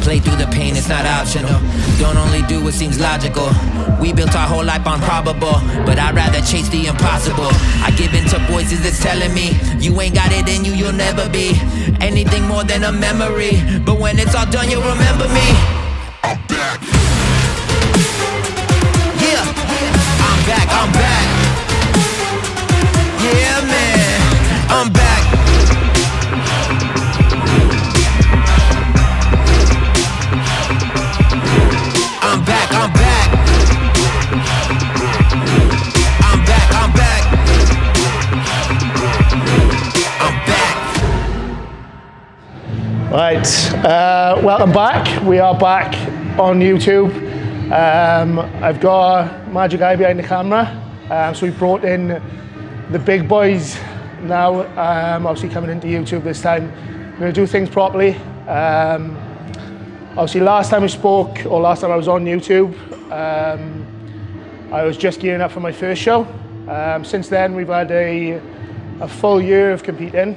Play through the pain, it's not optional. Don't only do what seems logical. We built our whole life on probable, but I'd rather chase the impossible. I give in to voices that's telling me you ain't got it in you, you'll never be anything more than a memory. But when it's all done, you'll remember me. I'm back. Yeah, I'm back, I'm back. Yeah, man, I'm back. I'm back, I'm back. I'm back, I'm back. I'm back. Right, welcome back. We are back on YouTube. I've got Magic Guy behind the camera. So we brought in the big boys now, obviously coming into YouTube this time. We're going to do things properly. Obviously last time we spoke, or last time I was on YouTube, I was just gearing up for my first show. Since then we've had a full year of competing.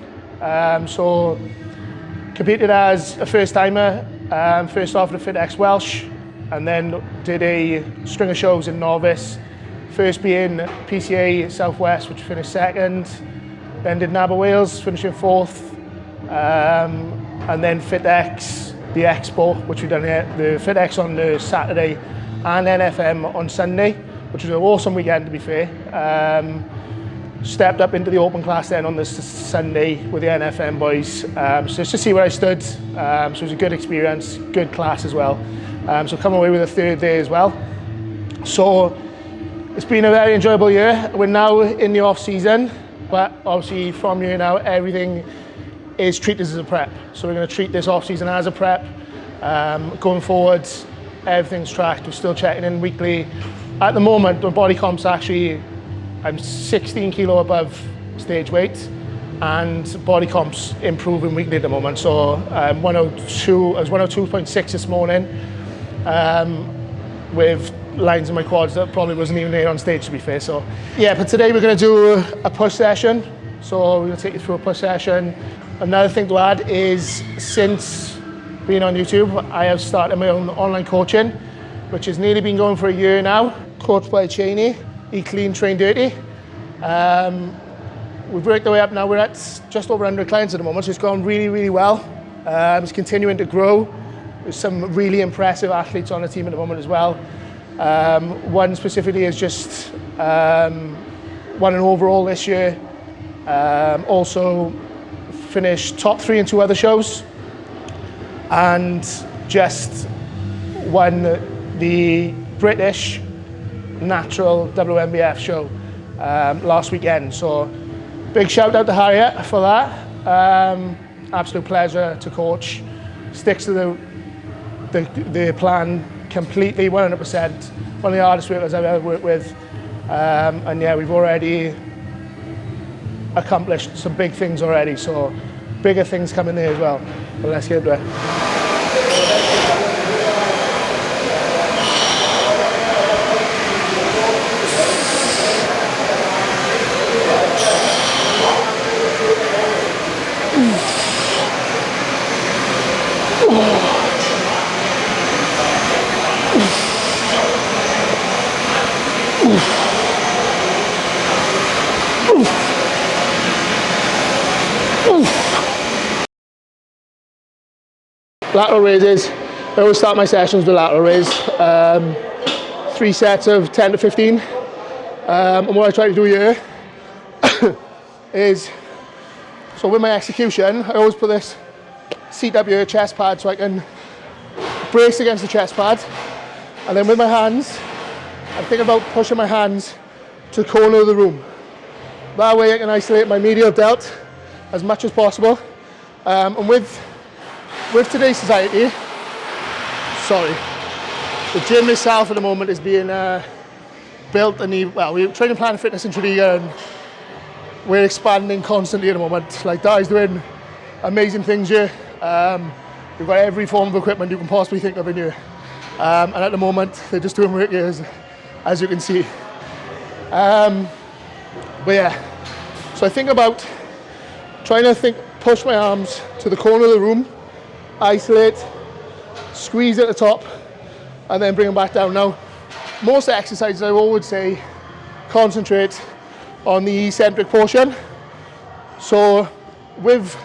So competed as a first timer, first off at FitX Welsh, and then did a string of shows in novice. First being PCA Southwest, which finished second, then did NABA Wales, finishing fourth, and then FitX, the Expo, which we've done here, the FitX on the Saturday, and NFM on Sunday, which was an awesome weekend to be fair. Stepped up into the open class then on the Sunday with the NFM boys, so just to see where I stood. So it was a good experience, good class as well. So come away with a third day as well. So it's been a very enjoyable year. We're now in the off season, but obviously from here now, everything is treated as a prep. So we're going to treat this off season as a prep. Going forward, everything's tracked. We're still checking in weekly. At the moment, my body comp's actually, I'm 16 kilo above stage weight, and body comp's improving weekly at the moment. So 102, I was 102.6 this morning, with lines in my quads that probably wasn't even there on stage, to be fair. So yeah, but today we're going to do a push session. So we're going to take you through a push session. Another thing to add is, since being on YouTube, I have started my own online coaching, which has nearly been going for a year now. Coached by Chaney, Eat Clean, Train Dirty. We've worked our way up now. We're at just over 100 clients at the moment, so it's gone really, really well. It's continuing to grow. There's some really impressive athletes on the team at the moment as well. One specifically has just won an overall this year. Also finished top 3 in 2 other shows, and just won the British Lateral WNBF show last weekend. So big shout out to Harriet for that. Absolute pleasure to coach. Sticks to the plan completely, 100%. One of the hardest workers I've ever worked with. And yeah, we've already accomplished some big things already, so bigger things coming there as well. But let's get into it. Lateral raises. I always start my sessions with lateral raise. 3 sets of 10 to 15. And what I try to do here is, so with my execution, I always put this seat up here, chest pad, so I can brace against the chest pad. And then with my hands, I'm thinking about pushing my hands to the corner of the room. That way I can isolate my medial delt as much as possible. And with today's society, the gym itself at the moment is being built, and we're training Planet Fitness in Tredegar, and we're expanding constantly at the moment. Like, Dai's doing amazing things here. We've got every form of equipment you can possibly think of in here. And at the moment, they're just doing work here, as you can see. But yeah, so I think about trying to push my arms to the corner of the room, isolate, squeeze at the top, and then bring them back down. Now, most exercises I would say concentrate on the eccentric portion. So with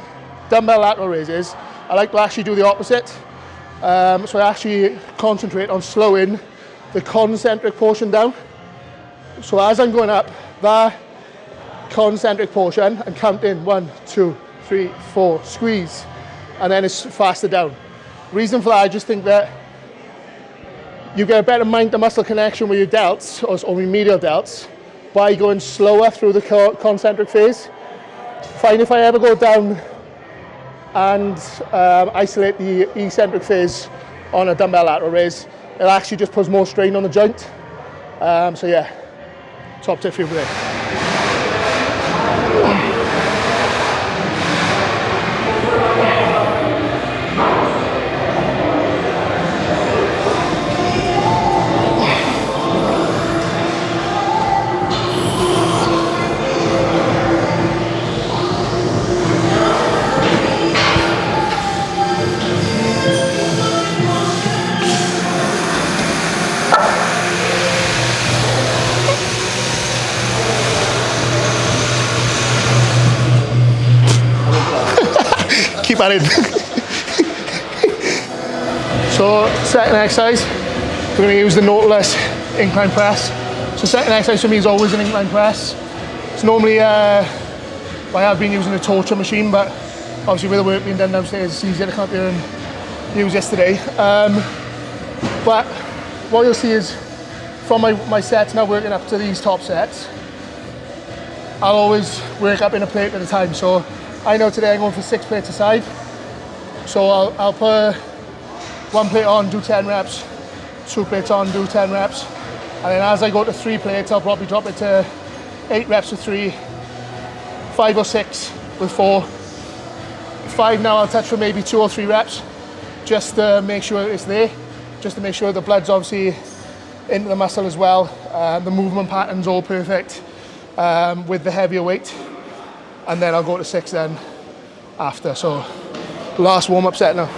dumbbell lateral raises, I like to actually do the opposite. So I actually concentrate on slowing the concentric portion down. So as I'm going up, that concentric portion, and count in 1, 2, 3, 4, squeeze, and then it's faster down. Reason for that, I just think that you get a better mind to muscle connection with your delts or your medial delts by going slower through the concentric phase. Find if I ever go down and isolate the eccentric phase on a dumbbell lateral raise, it actually just puts more strain on the joint. So yeah, top tip for you there. Keep that in. So second exercise, we're going to use the Nautilus incline press. So second exercise for me is always an incline press. It's normally, I have been using a torture machine, but obviously with the work being done downstairs, it's easier to come up here and use this today. But what you'll see is from my sets now working up to these top sets, I'll always work up in a plate at a time. So I know today I'm going for 6 plates a side. So I'll put 1 plate on, do 10 reps, 2 plates on, do 10 reps. And then as I go to 3 plates, I'll probably drop it to 8 reps with 3, 5 or 6 with 4. 5 now I'll touch for maybe 2 or 3 reps, just to make sure it's there, just to make sure the blood's obviously into the muscle as well. The movement pattern's all perfect with the heavier weight. And then I'll go to 6 then after. So last warm-up set now.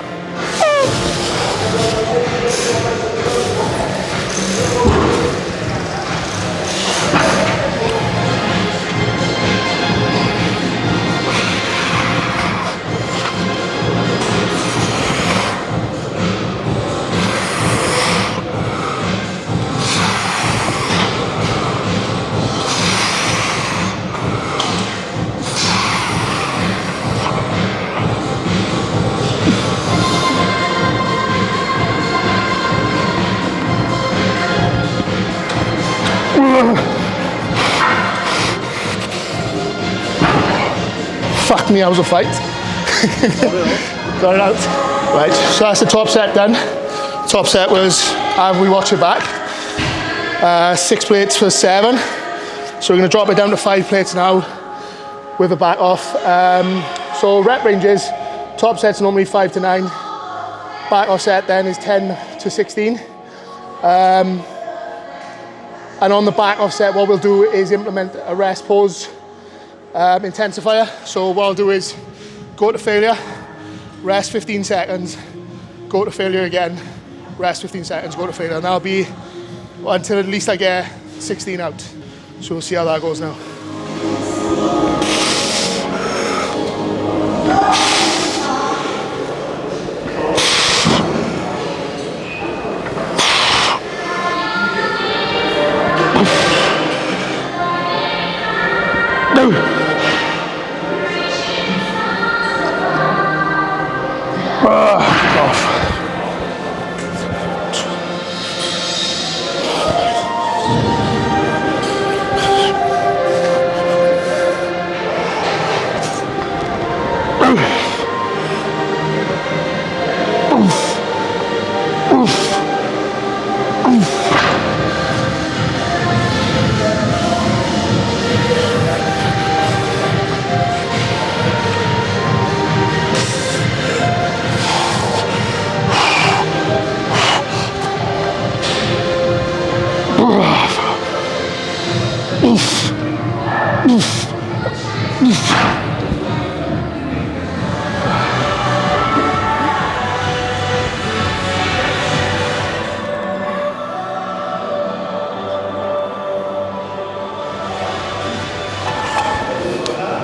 Fuck me, I was a fight. Got it out. Right, so that's the top set done. Top set was, we watch it back. 6 plates for 7. So we're gonna drop it down to 5 plates now with the back off. So rep ranges, top set's normally 5 to 9. Back off set then is 10 to 16. And on the back off set, what we'll do is implement a rest pause intensifier. So what I'll do is go to failure, rest 15 seconds, go to failure again, rest 15 seconds, go to failure. And that'll be until at least I get 16 out. So we'll see how that goes now.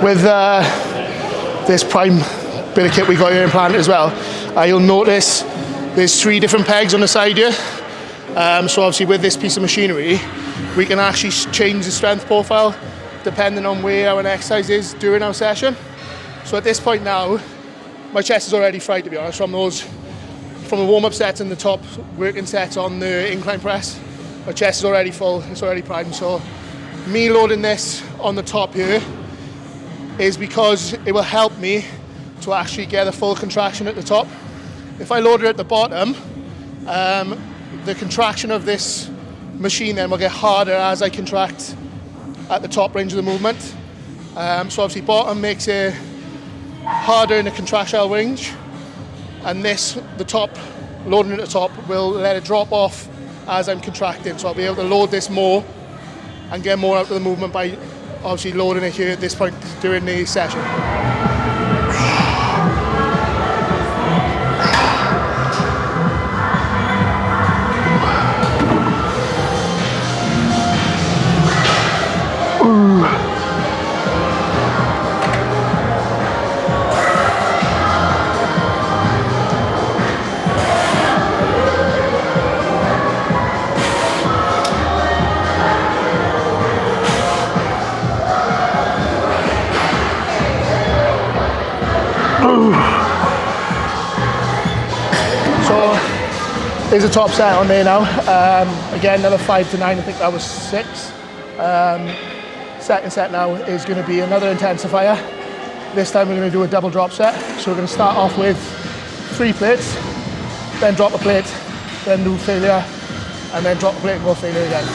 with this prime bit of kit we got here implanted as well, you'll notice there's 3 different pegs on the side here. So obviously with this piece of machinery, we can actually change the strength profile depending on where our exercise is during our session. So at this point now, my chest is already fried, to be honest, from the warm-up sets and the top working sets on the incline press. My chest is already full, it's already primed. So me loading this on the top here is because it will help me to actually get a full contraction at the top. If I load it at the bottom, the contraction of this machine then will get harder as I contract at the top range of the movement. So obviously bottom makes it harder in the contractile range, and the top, loading at the top, will let it drop off as I'm contracting. So I'll be able to load this more and get more out of the movement by obviously loading it here at this point during the session. So there's a top set on there now. Again, another 5 to 9, I think that was 6. Second set now is going to be another intensifier. This time we're going to do a double drop set. So we're going to start off with 3 plates, then drop a plate, then do failure, and then drop a plate and go failure again.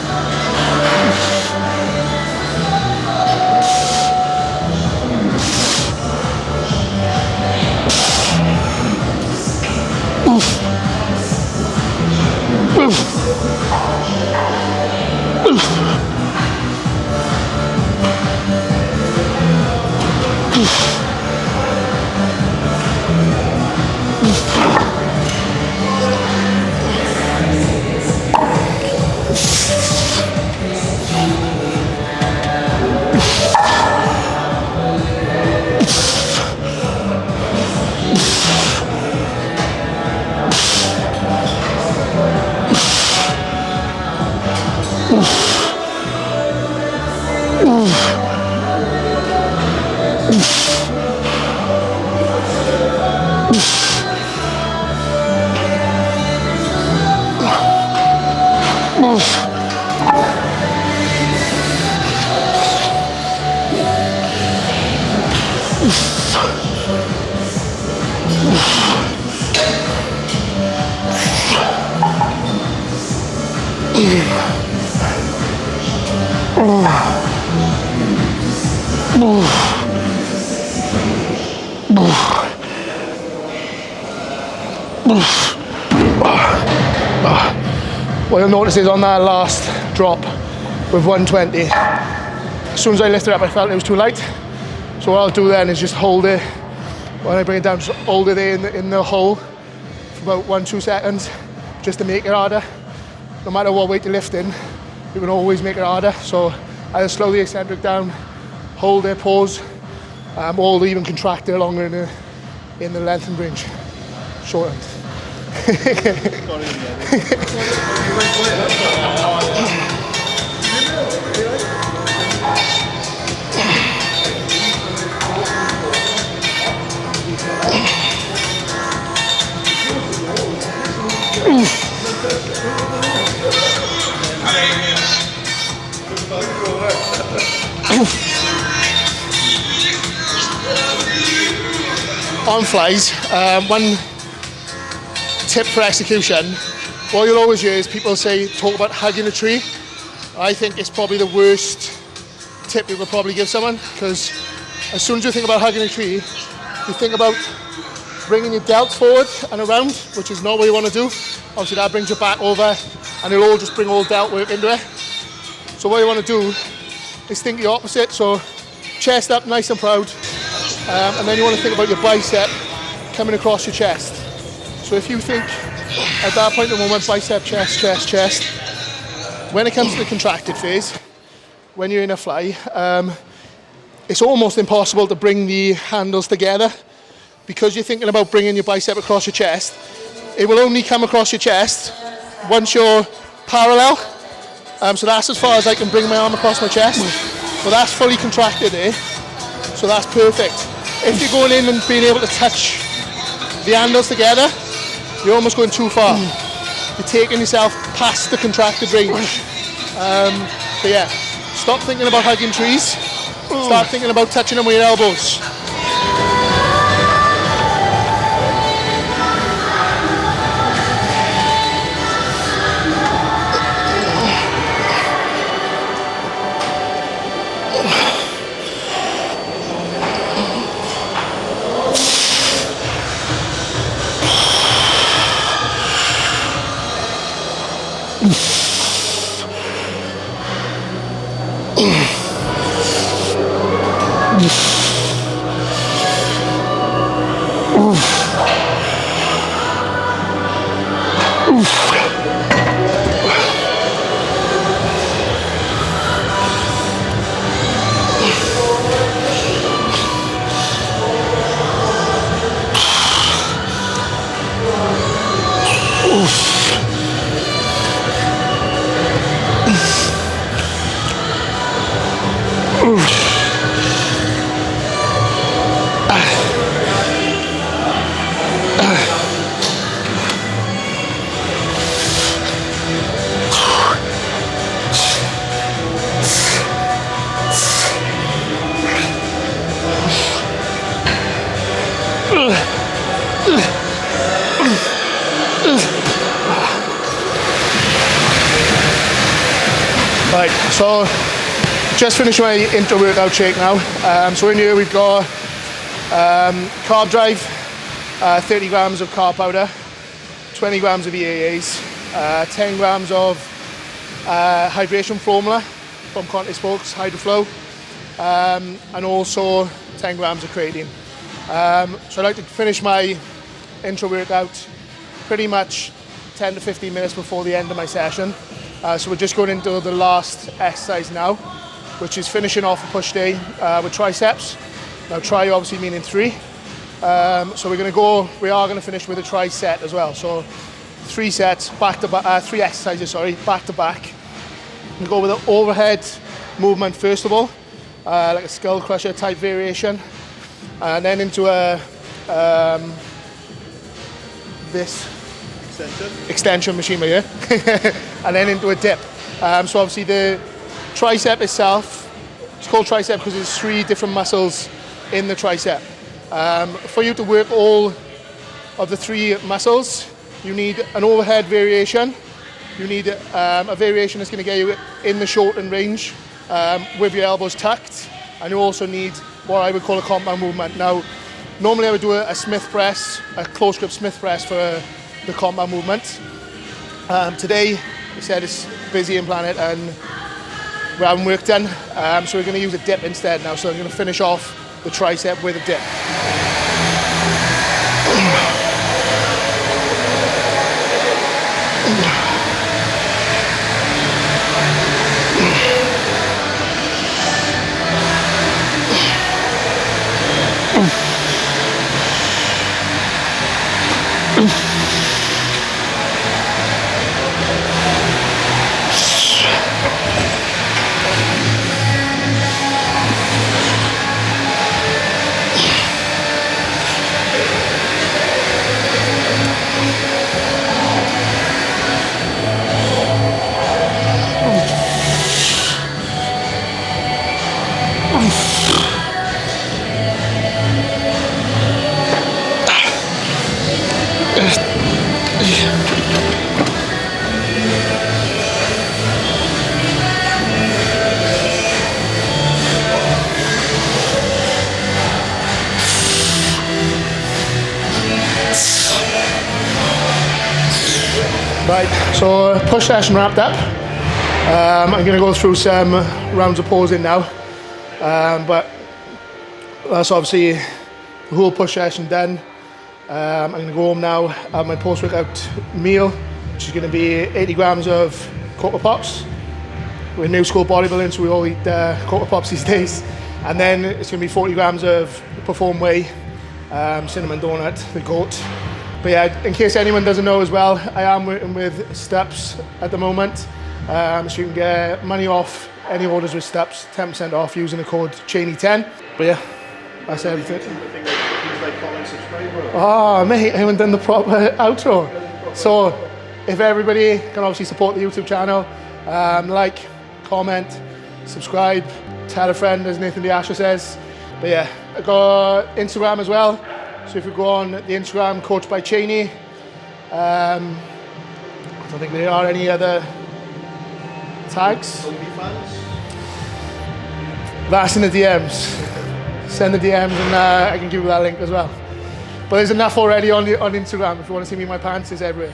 What you'll notice is on that last drop with 120, as soon as I lifted it up, I felt it was too light. So what I'll do then is just hold it, when I bring it down, just hold it in the hole for about 1-2 seconds, just to make it harder. No matter what weight you're lifting, you can always make it harder. So either slow the eccentric down, hold it, pause, or even contract it longer in the length and range, short end. On flies, one tip for execution, what you'll always hear is people talk about hugging a tree. I think it's probably the worst tip you could probably give someone, because as soon as you think about hugging a tree, you think about bringing your delts forward and around, which is not what you want to do. Obviously that brings your back over and it'll all just bring all delt work into it. So what you want to do is think the opposite, so chest up nice and proud, and then you want to think about your bicep coming across your chest. So if you think at that point in the moment, bicep, chest, chest, chest, when it comes to the contracted phase, when you're in a fly, it's almost impossible to bring the handles together because you're thinking about bringing your bicep across your chest. It will only come across your chest once you're parallel. So that's as far as I can bring my arm across my chest. So that's fully contracted there. So that's perfect. If you're going in and being able to touch the handles together, you're almost going too far. You're taking yourself past the contracted range. So yeah, stop thinking about hugging trees. Start thinking about touching them with your elbows. Right, so just finished my intra-workout shake now. So in here we've got carb drive, 30 grams of carb powder, 20 grams of EAAs, 10 grams of hydration formula from Conte Spokes Hydroflow, and also 10 grams of creatine. So I'd like to finish my intra-workout pretty much 10 to 15 minutes before the end of my session. So we're just going into the last exercise now, which is finishing off a push day with triceps. Now try obviously meaning 3. So we are going to finish with a tricep as well. So 3 sets, back to back, 3 exercises, sorry, back to back. We go with an overhead movement first of all, like a skull crusher type variation, and then into a this extension machine right here, and then into a dip. So obviously the tricep itself, it's called tricep because there's 3 different muscles in the tricep. For you to work all of the 3 muscles, you need an overhead variation. You need a variation that's going to get you in the shortened range with your elbows tucked, and you also need what I would call a compound movement. Now, normally I would do a Smith press, a close grip Smith press for the compound movement. Today, we said it's busy in Planet and we haven't work done, so we're going to use a dip instead now. So I'm going to finish off the tricep with a dip. Right, so push session wrapped up. I'm going to go through some rounds of posing now, but that's obviously the whole push session done. I'm going to go home now, have my post-workout meal, which is going to be 80 grams of Cocoa Pops. We're new school bodybuilding, so we all eat Cocoa Pops these days. And then it's going to be 40 grams of Perform Whey, cinnamon donut, the goat. But yeah, in case anyone doesn't know as well, I am working with Steps at the moment. So you can get money off any orders with Steps, 10% off using the code Chaney10. But yeah, that's everything. Oh mate, I haven't done the proper outro. So if everybody can obviously support the YouTube channel, like, comment, subscribe, tell a friend, as Nathan DeAsha says. But yeah, I got Instagram as well. So if you go on the Instagram, coached by Chaney. I don't think there are any other tags. That's in the DMs. Send the DMs and I can give you that link as well. But there's enough already on Instagram. If you want to see me in my pants, it's everywhere.